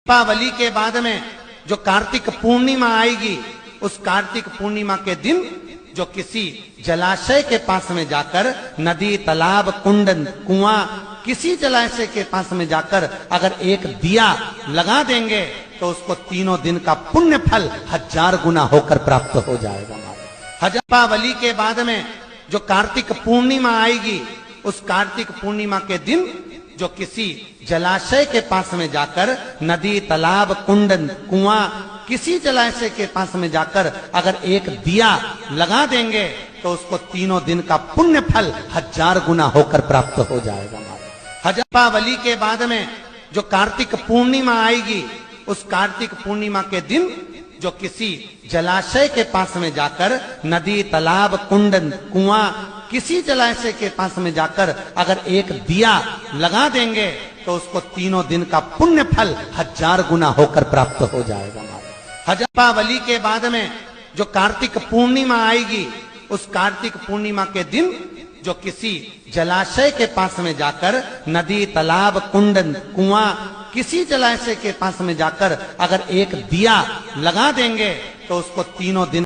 दीपावली के बाद में जो कार्तिक पूर्णिमा आएगी, उस कार्तिक पूर्णिमा के दिन जो किसी जलाशय के पास में जाकर, नदी, तालाब, कुंड, कुआं, किसी जलाशय के पास में जाकर अगर एक दिया लगा देंगे तो उसको तीनों दिन का पुण्य फल 1000 गुना होकर प्राप्त हो जाएगा। दीपावली के बाद में जो कार्तिक पूर्णिमा आएगी, उस कार्तिक पूर्णिमा के दिन जो किसी जलाशय के पास में जाकर, नदी, तालाब, कुंड, कुआं, किसी जलाशय के पास में जाकर अगर एक दिया लगा देंगे तो उसको तीनों दिन का पुण्य फल 1000 गुना होकर प्राप्त हो जाएगा। दीपावली के बाद में जो कार्तिक पूर्णिमा आएगी, उस कार्तिक पूर्णिमा के दिन जो किसी जलाशय के पास में जाकर, नदी, तालाब, कुंड, कुआं, किसी जलाशय के पास में जाकर अगर एक दिया लगा देंगे तो उसको तीनों दिन का पुण्य फल 1000 गुना होकर प्राप्त हो जाएगा। दीपावली के बाद में जो कार्तिक पूर्णिमा आएगी, उस कार्तिक पूर्णिमा के दिन जो किसी जलाशय के पास में जाकर, नदी, तालाब, कुंड, कुआं, किसी जलाशय के पास में जाकर अगर एक दिया लगा देंगे तो उसको तीनों दिन